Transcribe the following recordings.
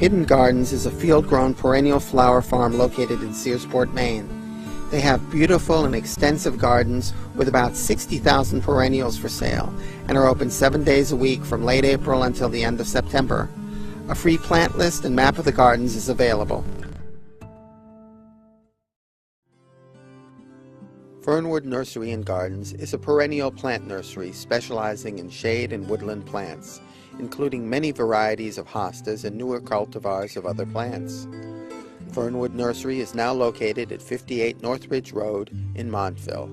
Hidden Gardens is a field-grown perennial flower farm located in Searsport, Maine. They have beautiful and extensive gardens with about 60,000 perennials for sale and are open 7 days a week from late April until the end of September. A free plant list and map of the gardens is available. Fernwood Nursery and Gardens is a perennial plant nursery specializing in shade and woodland plants, including many varieties of hostas and newer cultivars of other plants. Fernwood Nursery is now located at 58 Northridge Road in Montville.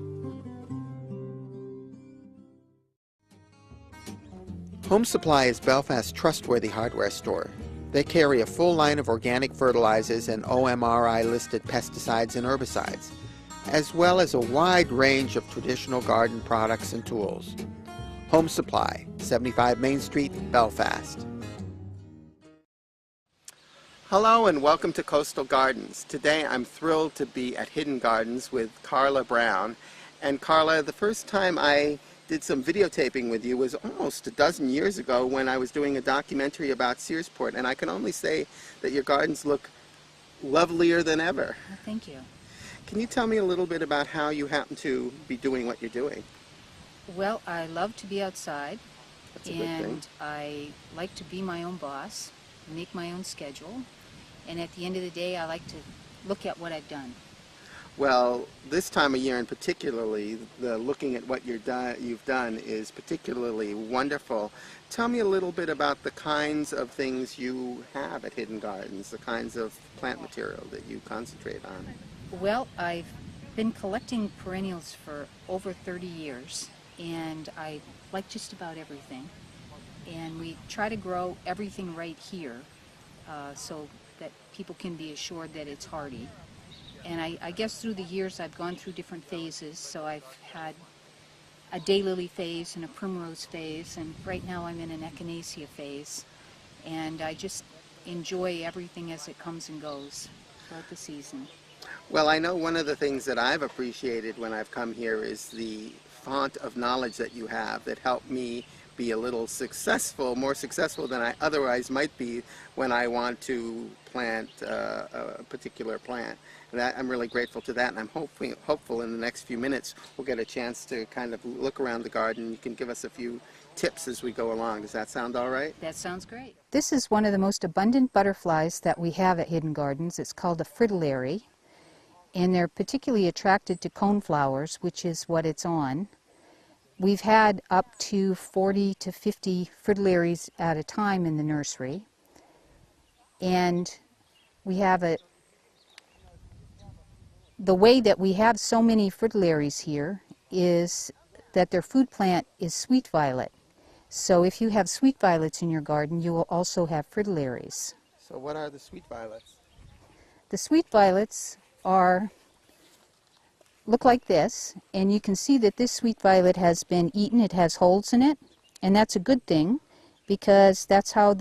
Home Supply is Belfast's trustworthy hardware store. They carry a full line of organic fertilizers and OMRI-listed pesticides and herbicides, as well as a wide range of traditional garden products and tools. Home Supply, 75 Main Street, Belfast. Hello and welcome to Coastal Gardens. Today I'm thrilled to be at Hidden Gardens with Carla Brown. And Carla, the first time I did some videotaping with you was almost a dozen years ago when I was doing a documentary about Searsport, and I can only say that your gardens look lovelier than ever. Well, thank you. Can you tell me a little bit about how you happen to be doing what you're doing? Well, I love to be outside, That's a good thing. and I like to be my own boss, make my own schedule, and at the end of the day I like to look at what I've done. Well, this time of year in particularly, looking at what you've done is particularly wonderful. Tell me a little bit about the kinds of things you have at Hidden Gardens, the kinds of plant material that you concentrate on. Well, I've been collecting perennials for over 30 years, and I like just about everything. And we try to grow everything right here so that people can be assured that it's hardy. And I guess through the years I've gone through different phases, so I've had a daylily phase and a primrose phase, and right now I'm in an echinacea phase. And I just enjoy everything as it comes and goes throughout the season. Well, I know one of the things that I've appreciated when I've come here is the font of knowledge that you have that helped me be a little successful, more successful than I otherwise might be when I want to plant a particular plant. And I'm really grateful to that, and I'm hopeful in the next few minutes we'll get a chance to kind of look around the garden. You can give us a few tips as we go along. Does that sound all right? That sounds great. This is one of the most abundant butterflies that we have at Hidden Gardens. It's called a fritillary, and they're particularly attracted to coneflowers, which is what it's on. We've had up to 40 to 50 fritillaries at a time in the nursery, and we have the way that we have so many fritillaries here is that their food plant is sweet violet. So if you have sweet violets in your garden, you will also have fritillaries. So what are the sweet violets? The sweet violets look like this, and you can see that this sweet violet has been eaten. It has holes in it, and that's a good thing because that's how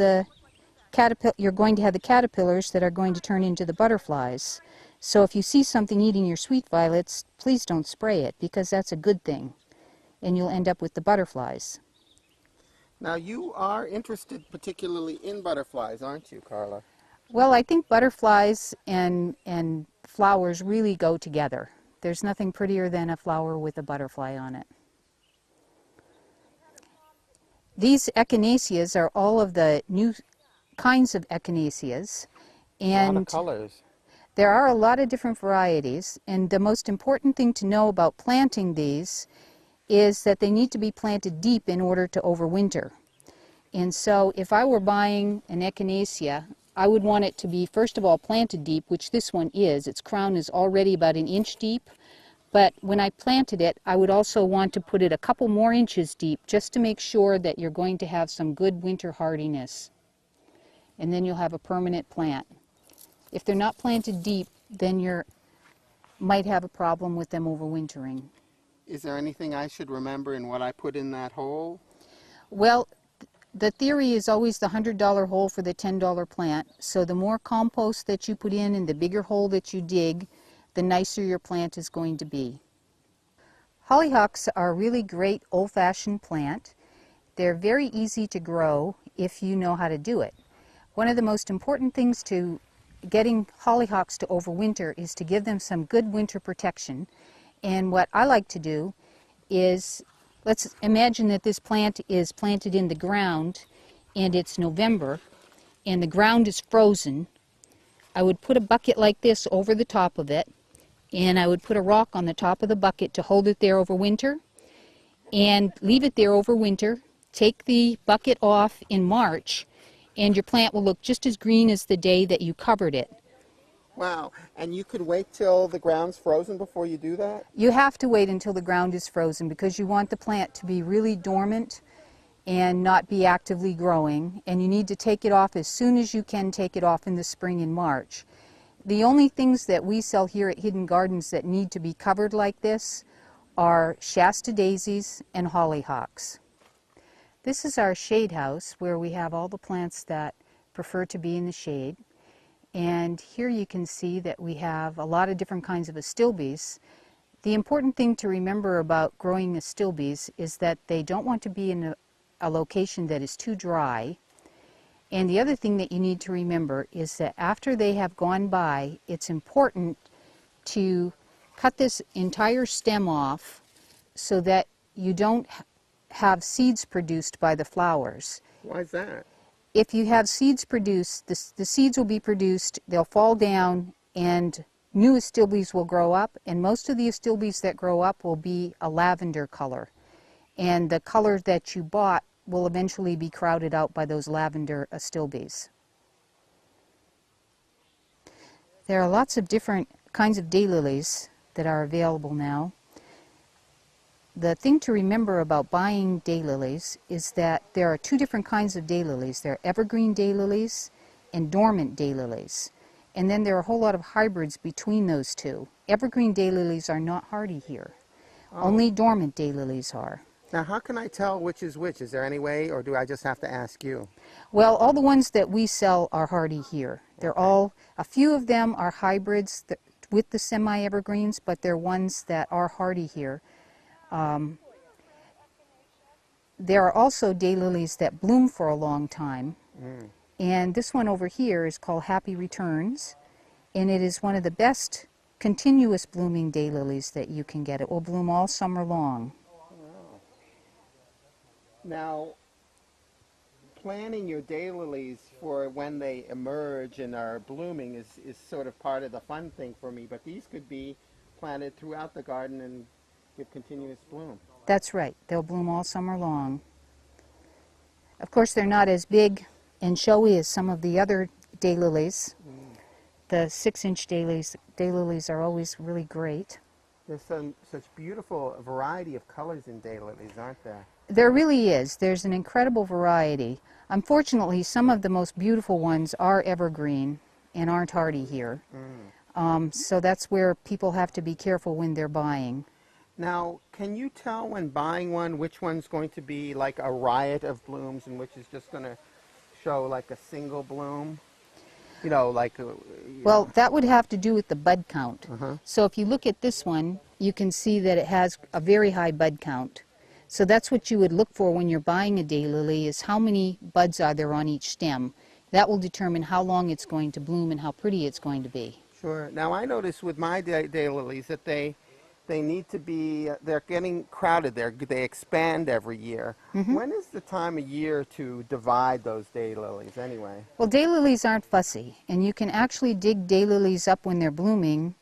you're going to have the caterpillars that are going to turn into the butterflies. So if you see something eating your sweet violets, please don't spray it, because that's a good thing, and you'll end up with the butterflies. Now you are interested particularly in butterflies, aren't you, Carla? Well, I think butterflies and flowers really go together. There's nothing prettier than a flower with a butterfly on it. These echinaceas are all of the new kinds of echinaceas. And a lot of colors. There are a lot of different varieties, and the most important thing to know about planting these is that they need to be planted deep in order to overwinter. And so if I were buying an echinacea, I would want it to be, first of all, planted deep, which this one is. Its crown is already about 1 inch deep, but when I planted it, I would also want to put it a couple more inches deep just to make sure that you're going to have some good winter hardiness. And then you'll have a permanent plant. If they're not planted deep, then you might have a problem with them overwintering. Is there anything I should remember in what I put in that hole? Well, the theory is always the $100 hole for the $10 plant. So the more compost that you put in and the bigger hole that you dig, the nicer your plant is going to be. Hollyhocks are a really great old-fashioned plant. They're very easy to grow if you know how to do it. One of the most important things to getting hollyhocks to overwinter is to give them some good winter protection. And what I like to do is, let's imagine that this plant is planted in the ground and it's November and the ground is frozen. I would put a bucket like this over the top of it, and I would put a rock on the top of the bucket to hold it there over winter, and leave it there over winter. Take the bucket off in March, and your plant will look just as green as the day that you covered it. Wow, and you could wait till the ground's frozen before you do that? You have to wait until the ground is frozen because you want the plant to be really dormant and not be actively growing, and you need to take it off as soon as you can take it off in the spring in March. The only things that we sell here at Hidden Gardens that need to be covered like this are Shasta daisies and hollyhocks. This is our shade house where we have all the plants that prefer to be in the shade. And here you can see that we have a lot of different kinds of astilbes. The important thing to remember about growing astilbes is that they don't want to be in a location that is too dry. And the other thing that you need to remember is that after they have gone by, it's important to cut this entire stem off so that you don't have seeds produced by the flowers. Why is that? If you have seeds produced, the seeds will be produced, they'll fall down, and new astilbes will grow up, and most of the astilbes that grow up will be a lavender color. And the color that you bought will eventually be crowded out by those lavender astilbes. There are lots of different kinds of daylilies that are available now. The thing to remember about buying daylilies is that there are two different kinds of daylilies. There are evergreen daylilies and dormant daylilies. And then there are a whole lot of hybrids between those two. Evergreen daylilies are not hardy here. Only dormant daylilies are. Now, how can I tell which is which? Is there any way, or do I just have to ask you? Well, all the ones that we sell are hardy here. They're all, a few of them are hybrids with the semi-evergreens, but they're ones that are hardy here. There are also daylilies that bloom for a long time. And this one over here is called Happy Returns, and it is one of the best continuous blooming daylilies that you can get. It will bloom all summer long. Now, planting your daylilies for when they emerge and are blooming is sort of part of the fun thing for me, but these could be planted throughout the garden and give continuous bloom. That's right. They'll bloom all summer long. Of course, they're not as big and showy as some of the other daylilies. The 6-inch daylilies are always really great. There's such beautiful variety of colors in daylilies, aren't there? There really is. There's an incredible variety. Unfortunately, some of the most beautiful ones are evergreen and aren't hardy here. So that's where people have to be careful when they're buying. Now, can you tell when buying one which one's going to be like a riot of blooms and which is just going to show like a single bloom? You know, like... Well, that would have to do with the bud count. So if you look at this one, you can see that it has a very high bud count. So that's what you would look for when you're buying a daylily, is how many buds are there on each stem. That will determine how long it's going to bloom and how pretty it's going to be. Sure. Now, I notice with my daylilies that they need to be, they're getting crowded. They expand every year. When is the time of year to divide those daylilies anyway? Well, daylilies aren't fussy, and you can actually dig daylilies up when they're blooming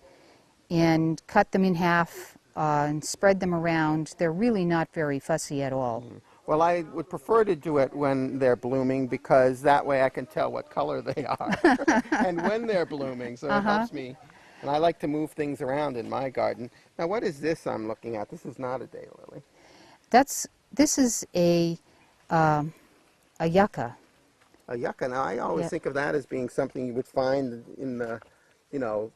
and cut them in half and spread them around. They're really not very fussy at all. Well, I would prefer to do it when they're blooming because that way I can tell what color they are and when they're blooming, so it helps me. And I like to move things around in my garden. Now, what is this I'm looking at? This is not a daylily. This is a yucca. A yucca. Now, I always think of that as being something you would find in the, you know,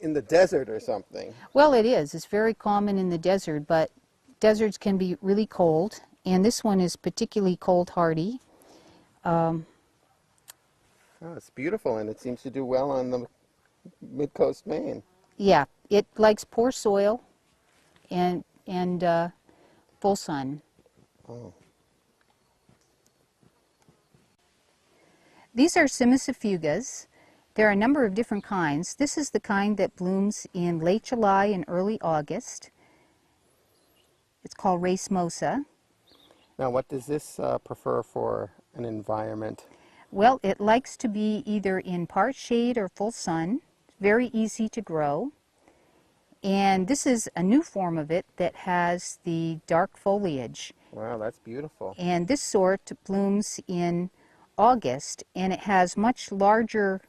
in the desert or something. Well, it is. It's very common in the desert, but deserts can be really cold, and this one is particularly cold hardy. Oh, it's beautiful, and it seems to do well on the mid-coast Maine. Yeah, it likes poor soil and full sun. Oh. These are Simicifugas. There are a number of different kinds. This is the kind that blooms in late July and early August. It's called racemosa. Now, what does this prefer for an environment? Well, it likes to be either in part shade or full sun. Very easy to grow. And this is a new form of it that has the dark foliage. Wow, that's beautiful. And this sort blooms in August, and it has much larger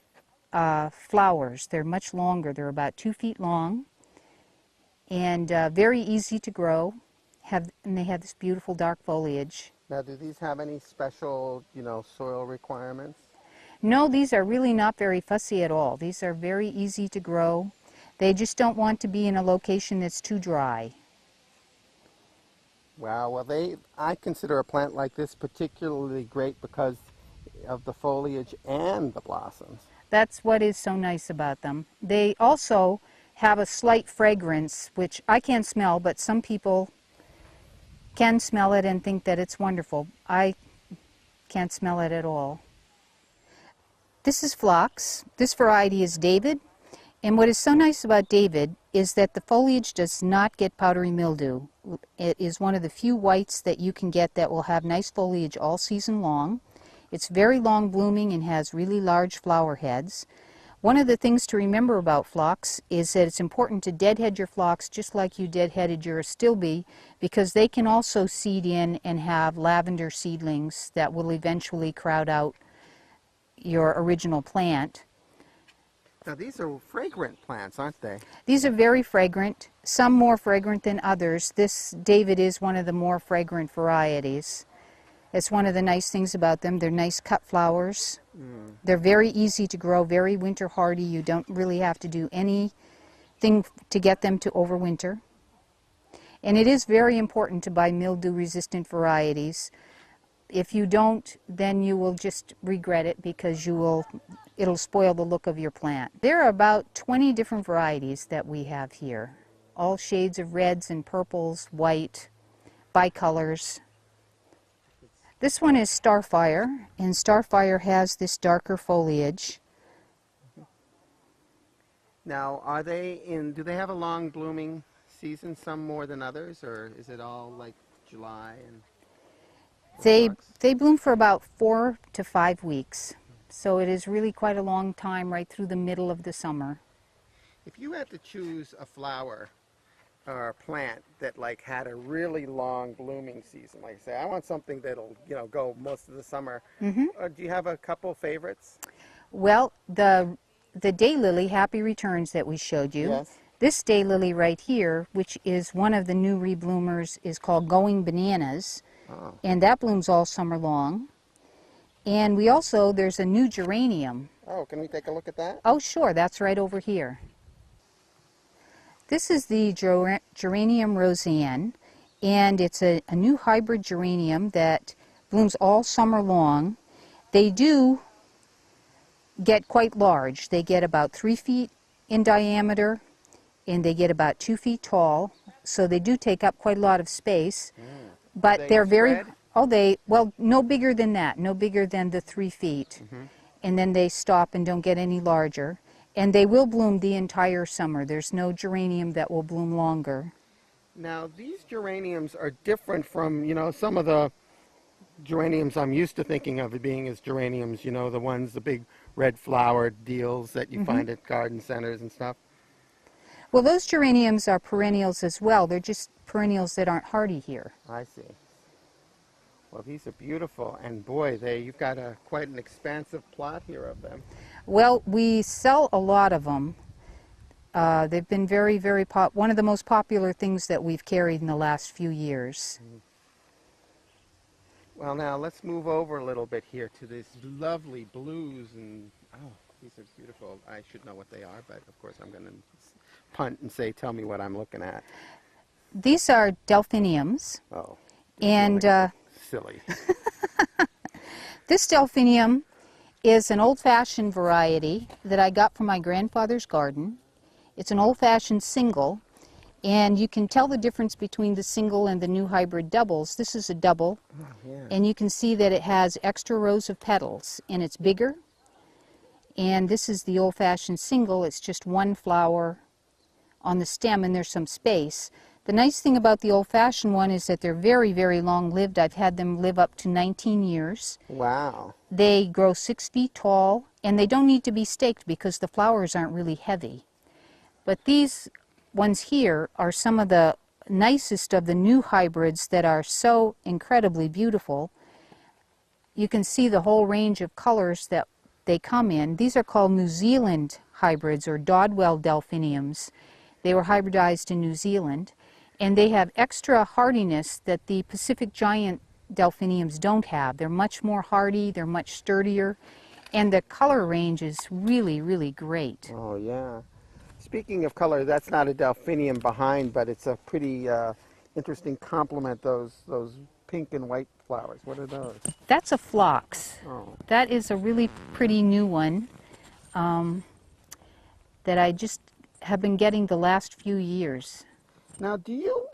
flowers. They're much longer. They're about 2 feet long, and very easy to grow. And they have this beautiful dark foliage. Now, do these have any special, soil requirements? No, these are really not very fussy at all. These are very easy to grow. They just don't want to be in a location that's too dry. Wow, well, I consider a plant like this particularly great because of the foliage and the blossoms. That's what is so nice about them. They also have a slight fragrance, which I can't smell, but some people can smell it and think that it's wonderful. I can't smell it at all. This is phlox. This variety is David. And what is so nice about David is that the foliage does not get powdery mildew. It is one of the few whites that you can get that will have nice foliage all season long. It's very long blooming and has really large flower heads. One of the things to remember about phlox is that it's important to deadhead your phlox just like you deadheaded your astilbe, because they can also seed in and have lavender seedlings that will eventually crowd out your original plant. Now, these are fragrant plants, aren't they? These are very fragrant, some more fragrant than others. This David is one of the more fragrant varieties. It's one of the nice things about them. They're nice cut flowers. They're very easy to grow, very winter hardy. You don't really have to do anything to get them to overwinter. And it is very important to buy mildew-resistant varieties. If you don't, then you will just regret it because it'll spoil the look of your plant. There are about 20 different varieties that we have here. All shades of reds and purples, white, bicolors. This one is Starfire, and Starfire has this darker foliage. Now, do they have a long blooming season, some more than others, or is it all like July and They bloom for about 4 to 5 weeks, so it is really quite a long time right through the middle of the summer. If you had to choose a flower or a plant that had a really long blooming season, like say, I want something that'll go most of the summer. Do you have a couple favorites? Well, the daylily Happy Returns that we showed you. Yes. This daylily right here, which is one of the new rebloomers, is called Going Bananas. Oh. And that blooms all summer long. And there's a new geranium. Oh, can we take a look at that? Oh, sure, that's right over here. This is the geranium Roseanne, and it's a new hybrid geranium that blooms all summer long. They do get quite large. They get about 3 feet in diameter, and they get about 2 feet tall, so they do take up quite a lot of space. But they're very, no bigger than that, no bigger than the 3 feet. And then they stop and don't get any larger. And they will bloom the entire summer. There's no geranium that will bloom longer. Now, these geraniums are different from, some of the geraniums I'm used to thinking of being as geraniums, the big red flowered deals that you find at garden centers and stuff. Well, those geraniums are perennials as well. They're just perennials that aren't hardy here. I see. Well, these are beautiful, and boy, you've got quite an expansive plot here of them. Well, we sell a lot of them. They've been very, very one of the most popular things that we've carried in the last few years. Well, now let's move over a little bit here to these lovely blues, and these are beautiful. I should know what they are, but of course I'm going to punt and say, tell me what I'm looking at. These are delphiniums. Oh, and silly. This delphinium is an old-fashioned variety that I got from my grandfather's garden. It's an old-fashioned single, And you can tell the difference between the single and the new hybrid doubles. This is a double, and you can see that it has extra rows of petals, and it's bigger. And this is the old-fashioned single. It's just one flower on the stem, and there's some space. The nice thing about the old-fashioned one is that they're very, very long-lived. I've had them live up to 19 years. Wow. They grow 6 feet tall, and they don't need to be staked because the flowers aren't really heavy. But these ones here are some of the nicest of the new hybrids that are so incredibly beautiful. You can see the whole range of colors that they come in. These are called New Zealand hybrids, or Dodwell delphiniums. They were hybridized in New Zealand, and they have extra hardiness that the Pacific giant delphiniums don't have. They're much more hardy, they're much sturdier, and the color range is really, really great. Oh, yeah. Speaking of color, that's not a delphinium behind, but it's a pretty interesting complement, those pink and white flowers. What are those? That's a phlox. Oh. That is a really pretty new one that I just have been getting the last few years. Now, do you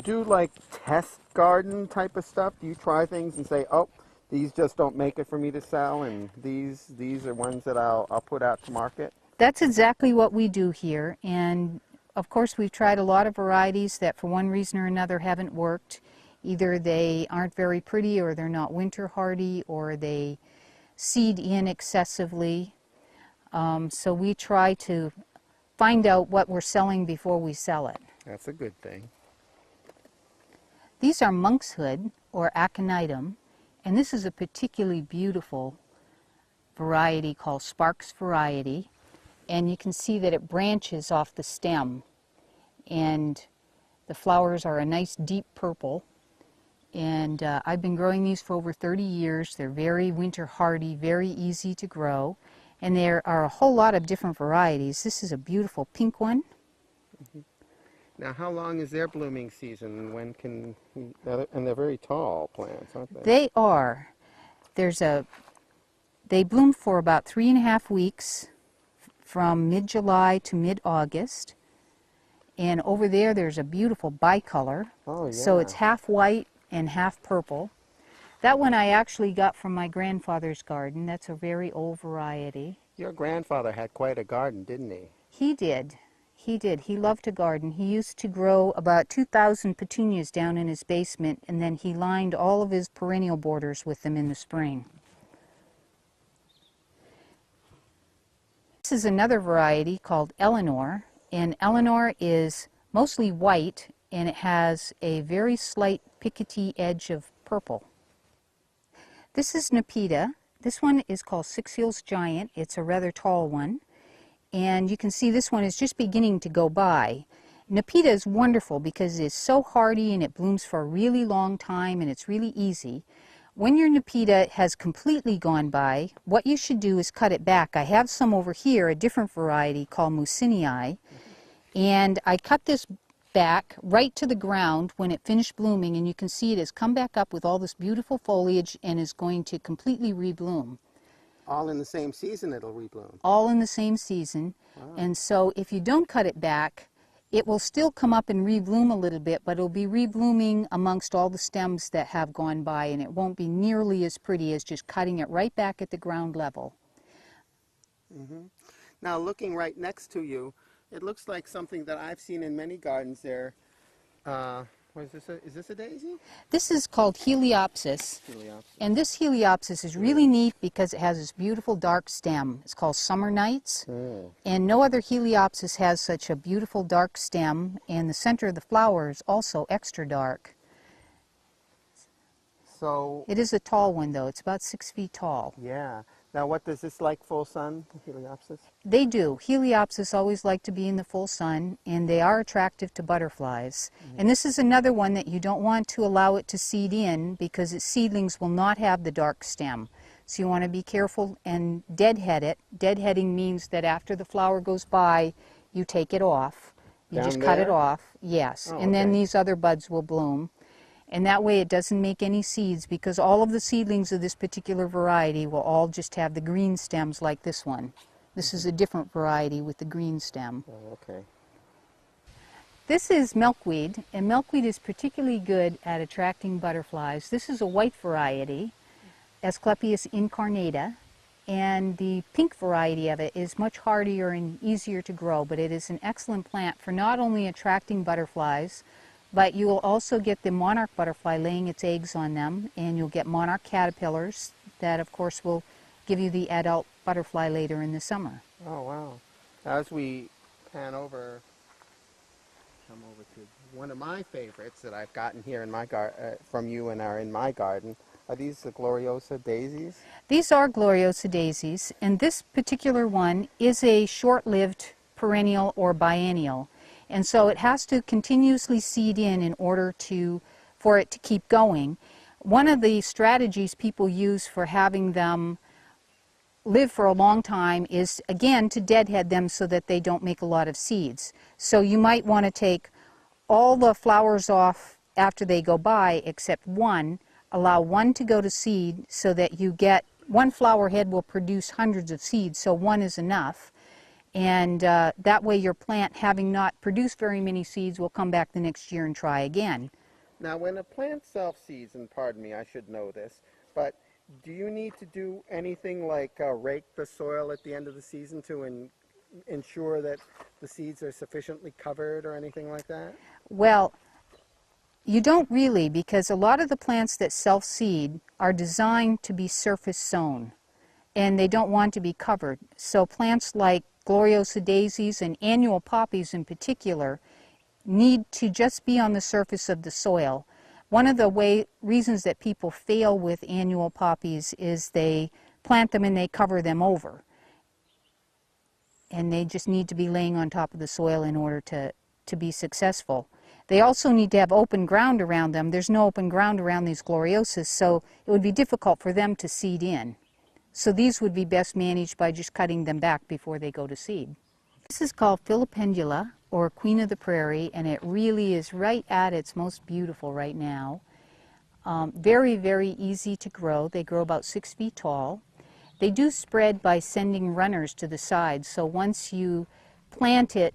do like test garden type of stuff? Do you try things and say, oh, these just don't make it for me to sell, and these are ones that I'll put out to market? That's exactly what we do here, and of course we've tried a lot of varieties that for one reason or another haven't worked. Either they aren't very pretty, or they're not winter hardy, or they seed in excessively. So we try to find out what we're selling before we sell it. That's a good thing. These are monkshood, or aconitum, and this is a particularly beautiful variety called Sparks variety. And you can see that it branches off the stem, and the flowers are a nice deep purple. And I've been growing these for over 30 years. They're very winter hardy, very easy to grow, and there are a whole lot of different varieties. This is a beautiful pink one. Mm-hmm. Now, how long is their blooming season? When can and they're very tall plants, aren't they? They are. They bloom for about 3.5 weeks, from mid-July to mid-August. And over there's a beautiful bicolor. Oh, yeah. So it's half white and half purple. That one I actually got from my grandfather's garden. That's a very old variety. Your grandfather had quite a garden, didn't he? He did. He did. He loved to garden. He used to grow about 2,000 petunias down in his basement, and then he lined all of his perennial borders with them in the spring. This is another variety called Eleanor, and Eleanor is mostly white, and it has a very slight pickety edge of purple. This is Nepeta. This one is called Six Hills Giant. It's a rather tall one, and you can see this one is just beginning to go by. Nepeta is wonderful because it is so hardy and it blooms for a really long time, and it's really easy. When your Nepeta has completely gone by, what you should do is cut it back. I have some over here, a different variety called Mucinii, and I cut this back right to the ground when it finished blooming, and you can see it has come back up with all this beautiful foliage and is going to completely rebloom. All in the same season it'll rebloom? All in the same season. Wow. And so if you don't cut it back, it will still come up and rebloom a little bit, but it'll be reblooming amongst all the stems that have gone by, and it won't be nearly as pretty as just cutting it right back at the ground level. Mm-hmm. Now, looking right next to you, it looks like something that I've seen in many gardens there. What is this? Is this a daisy? This is called Heliopsis. And this Heliopsis is really neat because it has this beautiful dark stem. It's called Summer Nights. And no other Heliopsis has such a beautiful dark stem, and the center of the flower is also extra dark. So it is a tall one, though. It's about 6 feet tall. Yeah. Now, what does this like full sun, Heliopsis? They do. Heliopsis always like to be in the full sun, and they are attractive to butterflies. And this is another one that you don't want to allow it to seed in because its seedlings will not have the dark stem. So you want to be careful and deadhead it. Deadheading means that after the flower goes by, you take it off. You just cut it off. Yes. And then these other buds will bloom. And that way it doesn't make any seeds, because all of the seedlings of this particular variety will all just have the green stems like this one. This is a different variety with the green stem. Oh, okay. This is milkweed, and milkweed is particularly good at attracting butterflies. This is a white variety, Asclepias incarnata, and the pink variety of it is much hardier and easier to grow, but it is an excellent plant for not only attracting butterflies, but you will also get the monarch butterfly laying its eggs on them, and you'll get monarch caterpillars that, of course, will give you the adult butterfly later in the summer. Oh, wow. As we pan over, come over to one of my favorites that I've gotten here in my from you and are in my garden. Are these the Gloriosa daisies? These are Gloriosa daisies, and this particular one is a short-lived perennial or biennial. And so it has to continuously seed in order for it to keep going. One of the strategies people use for having them live for a long time is, again, to deadhead them so that they don't make a lot of seeds. So you might want to take all the flowers off after they go by except one, allow one to go to seed so that you get, one flower head will produce hundreds of seeds, so one is enough. And that way your plant, having not produced very many seeds, will come back the next year and try again. Now when a plant self-seeds, and pardon me, I should know this, but do you need to do anything like rake the soil at the end of the season to ensure that the seeds are sufficiently covered or anything like that? Well, you don't really, because a lot of the plants that self-seed are designed to be surface sown, and they don't want to be covered. So plants like Gloriosa daisies and annual poppies in particular need to just be on the surface of the soil. One of the reasons that people fail with annual poppies is they plant them and they cover them over. And they just need to be laying on top of the soil in order to be successful. They also need to have open ground around them. There's no open ground around these Gloriosas, so it would be difficult for them to seed in. So these would be best managed by just cutting them back before they go to seed. This is called Filipendula, or Queen of the Prairie, and it really is right at its most beautiful right now. Very, very easy to grow. They grow about 6 feet tall. They do spread by sending runners to the sides, so once you plant it,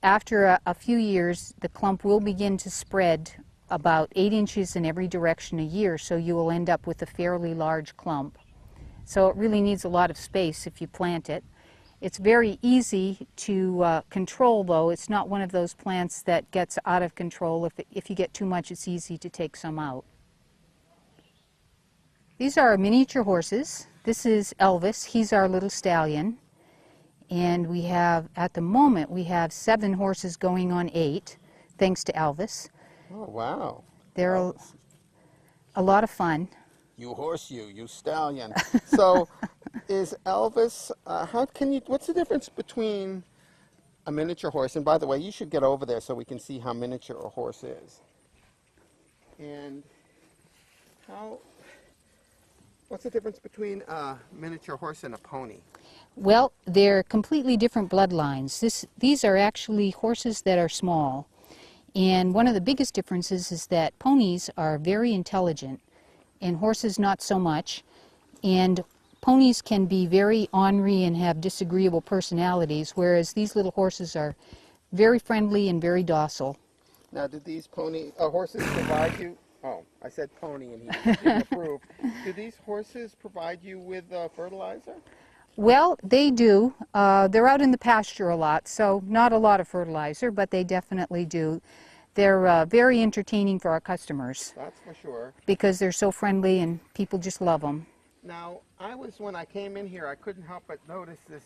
after a few years, the clump will begin to spread about 8 inches in every direction a year, so you will end up with a fairly large clump. So it really needs a lot of space if you plant it. It's very easy to control, though. It's not one of those plants that gets out of control. If you get too much, it's easy to take some out. These are our miniature horses. This is Elvis. He's our little stallion. And we have, at the moment, we have 7 horses going on 8, thanks to Elvis. Oh, wow. They're a lot of fun. You horse, you stallion. So is Elvis, what's the difference between a miniature horse, and by the way, you should get over there so we can see how miniature a horse is. And what's the difference between a miniature horse and a pony? Well, they're completely different bloodlines. These are actually horses that are small. And one of the biggest differences is that ponies are very intelligent and horses not so much. And ponies can be very ornery and have disagreeable personalities, whereas these little horses are very friendly and very docile. Now, did these horses provide you? Oh, I said pony and he didn't approve. Do these horses provide you with fertilizer? Well, they do. They're out in the pasture a lot, so not a lot of fertilizer, but they definitely do. They're very entertaining for our customers. That's for sure. Because they're so friendly and people just love them. Now, when I came in here, I couldn't help but notice this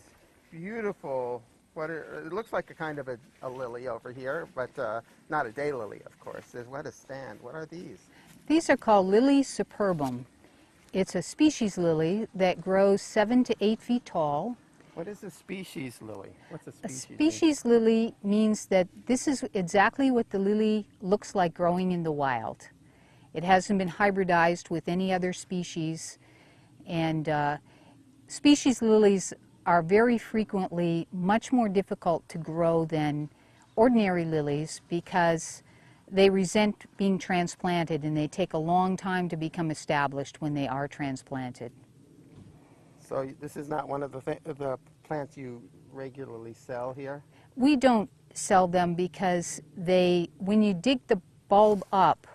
beautiful, it looks like a kind of a lily over here, but not a daylily, of course. What a stand. What are these? These are called Lily superbum. It's a species lily that grows 7 to 8 feet tall. What is a species lily? What's a species? A species lily means that this is exactly what the lily looks like growing in the wild. It hasn't been hybridized with any other species, and species lilies are very frequently much more difficult to grow than ordinary lilies because they resent being transplanted, and they take a long time to become established when they are transplanted. So this is not one of the plants you regularly sell here? We don't sell them because when you dig the bulb up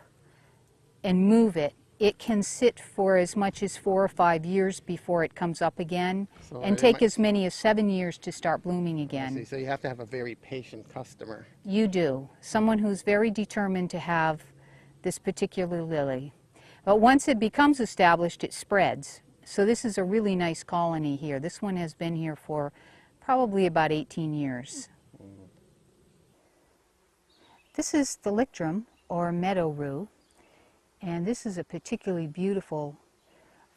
and move it, it can sit for as much as 4 or 5 years before it comes up again, So and take as many as 7 years to start blooming again. See, so you have to have a very patient customer. You do. Someone who's very determined to have this particular lily. But once it becomes established, it spreads. So this is a really nice colony here. This one has been here for probably about 18 years. This is the lictrum, or meadow rue, and this is a particularly beautiful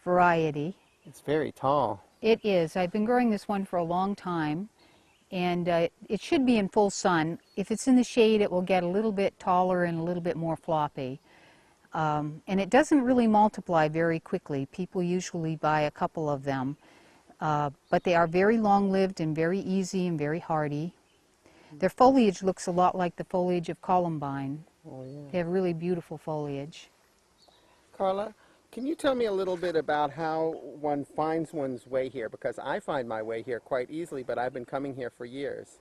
variety. It's very tall. It is. I've been growing this one for a long time, and it should be in full sun. If it's in the shade, it will get a little bit taller and a little bit more floppy. And it doesn't really multiply very quickly. People usually buy a couple of them, but they are very long-lived and very easy and very hardy. Their foliage looks a lot like the foliage of columbine. Oh, yeah. They have really beautiful foliage. Carla, can you tell me a little bit about how one finds one's way here? Because I find my way here quite easily, but I've been coming here for years.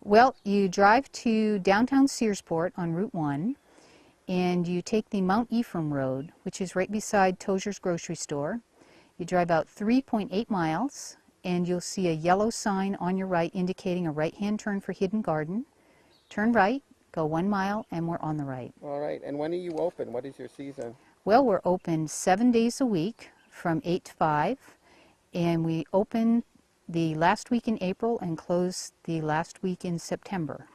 Well, you drive to downtown Searsport on Route 1, and you take the Mount Ephraim Road, which is right beside Tozer's grocery store. You drive about 3.8 miles, and you'll see a yellow sign on your right indicating a right-hand turn for Hidden Garden. Turn right, go 1 mile, and we're on the right. All right, and when are you open? What is your season? Well, we're open 7 days a week from 8 to 5, and we open the last week in April and close the last week in September.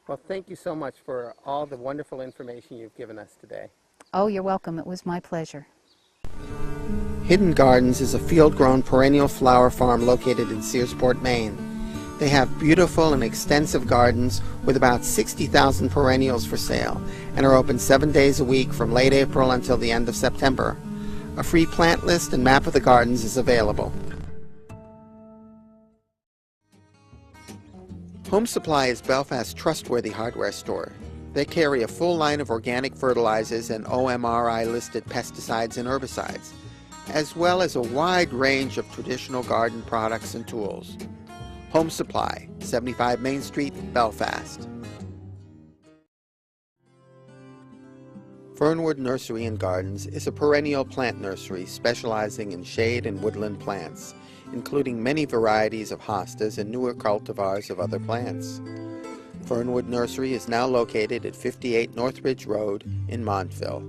Well, thank you so much for all the wonderful information you've given us today. Oh, you're welcome. It was my pleasure. Hidden Gardens is a field-grown perennial flower farm located in Searsport, Maine. They have beautiful and extensive gardens with about 60,000 perennials for sale and are open 7 days a week from late April until the end of September. A free plant list and map of the gardens is available. Home Supply is Belfast's trustworthy hardware store. They carry a full line of organic fertilizers and OMRI-listed pesticides and herbicides, as well as a wide range of traditional garden products and tools. Home Supply, 75 Main Street, Belfast. Fernwood Nursery and Gardens is a perennial plant nursery specializing in shade and woodland plants, including many varieties of hostas and newer cultivars of other plants. Fernwood Nursery is now located at 58 Northridge Road in Montville.